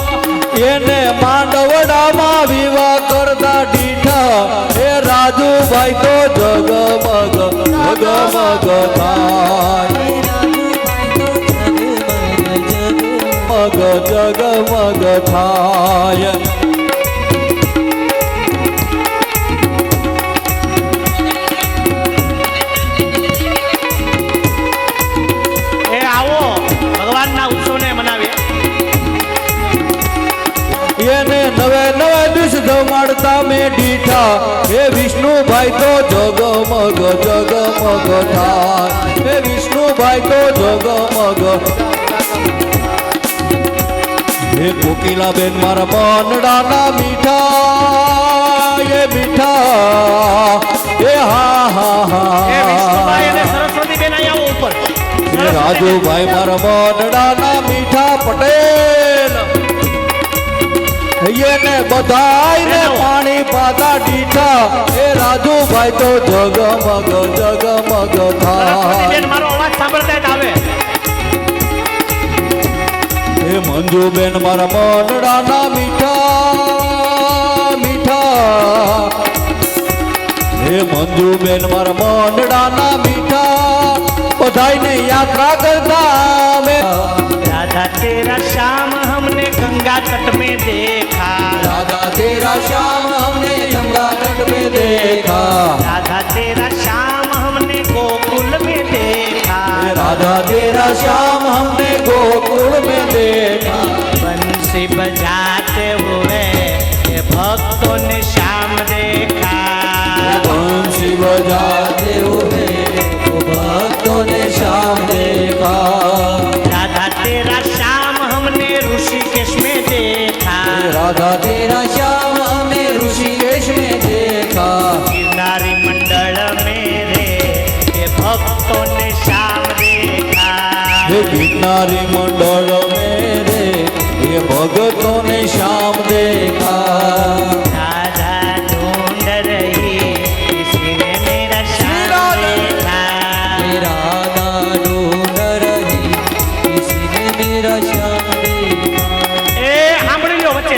એને માંડવડામાં વિવાહ કરતા ડીઠા એ રાજુભાઈ તો જગમગ જગમગ થાય મગ જગમગ થાય એ આવો ભગવાનના ઉત્સવને મનાવીએ એને નવે નવે દિવસ જમાડતા મેં ડીઠા હે વિષ્ણુભાઈ તો જગમગ જગમગ થાય હે વિષ્ણુભાઈ તો જગમગ હે કોકિલાબેન મારા મનડાના મીઠા એ મીઠા એ હા હા એ વિષ્ણુભાઈ અને હા સરસ્વતીબેન અહીંયા આવો ઉપર હે રાજુભાઈ મારા મનડાના મીઠા પટેલ એને બધાયને પાણી પાતા ડીઠા એ રાજુભાઈ તો જગમગ જગમગ થાય સરસ્વતીબેન મારો અવાજ સાંભળતા જ આવે હે મંજુબેન મારા મનડાના મીઠા મીઠા હે મંજુબેન મારા મનડાના મીઠા બધાયને યાત્રા કરતા અમે राधा तेरा श्याम हमने गंगा तट में देखा राधा तेरा श्याम हमने गंगा तट में देखा राधा तेरा श्याम हमने गोकुल में देखा राधा तेरा श्याम हमने गोकुल में देखा बंसी बजाते हुए ये भक्तों ने श्याम देखा बंसी बजाते हुए भक्तों ने श्याम देखा राधा तेरा श्याम हमने ऋषिकेश में देखा राधा तेरा श्याम हमने ऋषिकेश में देखा गिरनारी मंडल मेरे ये भक्तों ने श्याम देखा हे गिरनारी मंडल मेरे ये भक्तों ने श्याम देखा राधा ढूंढ रही किसी ने मेरा श्याम देखा राधा ढूंढ रही किसी ने मेरा श्याम देखा એ સાંભળી લો વચ્ચે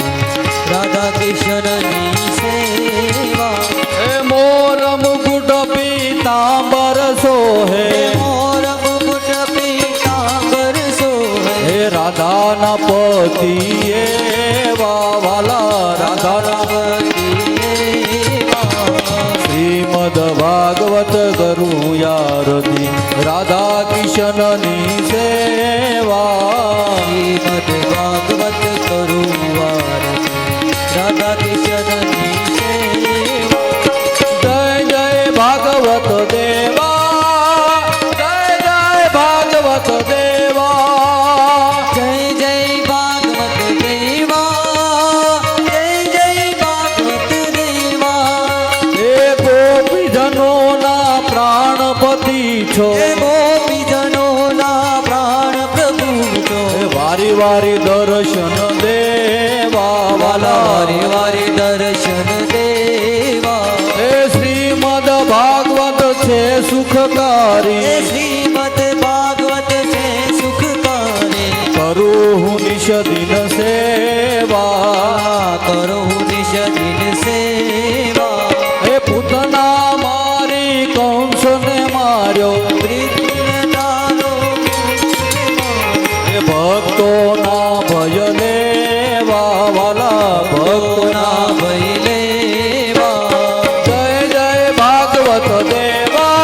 પતિ એવા વાલા રાધાના શ્રીમદ ભાગવત કરું યારતી રાધા કિશનની સેવા શ્રીમદ ભાગવત કરું આરતી રાધા કિશનની સેવા જય જય ભાગવત દેવા જય જય ભાગવત દેવા જય જય ભાગવત દેવા જય જય ભાગવત દેવા હે ગોપીજનોના પ્રાણપતિ છો હે ગોપીજનોના પ્રાણ પ્રભુ છો હે વારી વારી દર્શન દેવા વાલા વારે વારે દર્શન દેવા હે શ્રીમદ ભાગવત છે હે સુખકારી શ્રીમદ ભાગવત છે સુખકારી કરું હું નિશ દિન સેવા કરો નિશ દિન સેવા હે પૂતના મારી કંસને માર્યો પ્રીતિને તારો હે ભક્તોના ભય લેવા વાલા ભક્તોના ભક્તોના ભય લેવા જય જય ભાગવત દેવા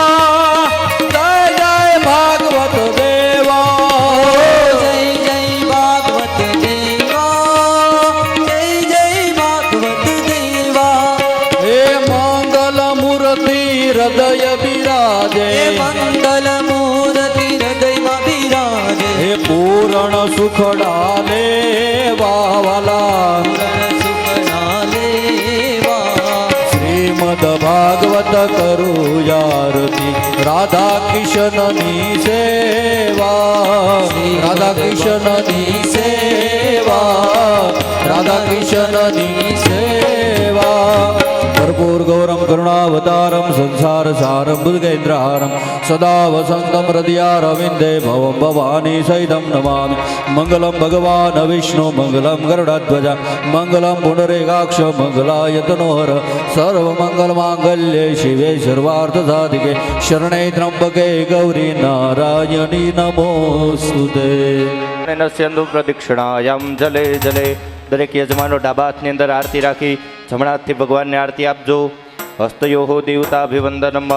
જય જય ભાગવત દેવા જય જય ભાગવત દેવા જય જય ભાગવત દેવા હે મંગલ મૂર્તિ હૃદય બિરાજે હે મંગલ મૂર્તિ હૃદયમાં બિરાજે હે પૂરણ સુખડા લેવા વાલા પૂરણ સુખના લેવા શ્રીમદ ભાગવત કરું યારતી રાધા કિશનની સેવા રાધા કિશનની સેવા રાધા કિશનની સેવા ભરપૂર ગૌરમ કરુણાવતારમ સંસાર સારમ બુદ્ધેન્દ્રહારમ સદા વસંતમ હૃદયારવિંદે ભવમ ભવાની સહિતમ નમામિ મંગલમ ભગવાન વિષ્ણુ મંગલમ ગરુડધ્વજ મંગલમ પુંડરીકાક્ષ મંગલાયતનોહર સર્વમંગલ માંગલ્યે શિવે સર્વાર્થ સાધિકે શરણે ત્રંબકે ગૌરી નારાયણી નમોસ્તુતે નસ્યંદુ પ્રદક્ષિણાયામ જલે જલે દરેક યજમાનો ડાબા હાથની અંદર આરતી રાખી જમણા હાથથી ભગવાનને આરતી આપજો હસ્તયો દેવતાભિવંદનમ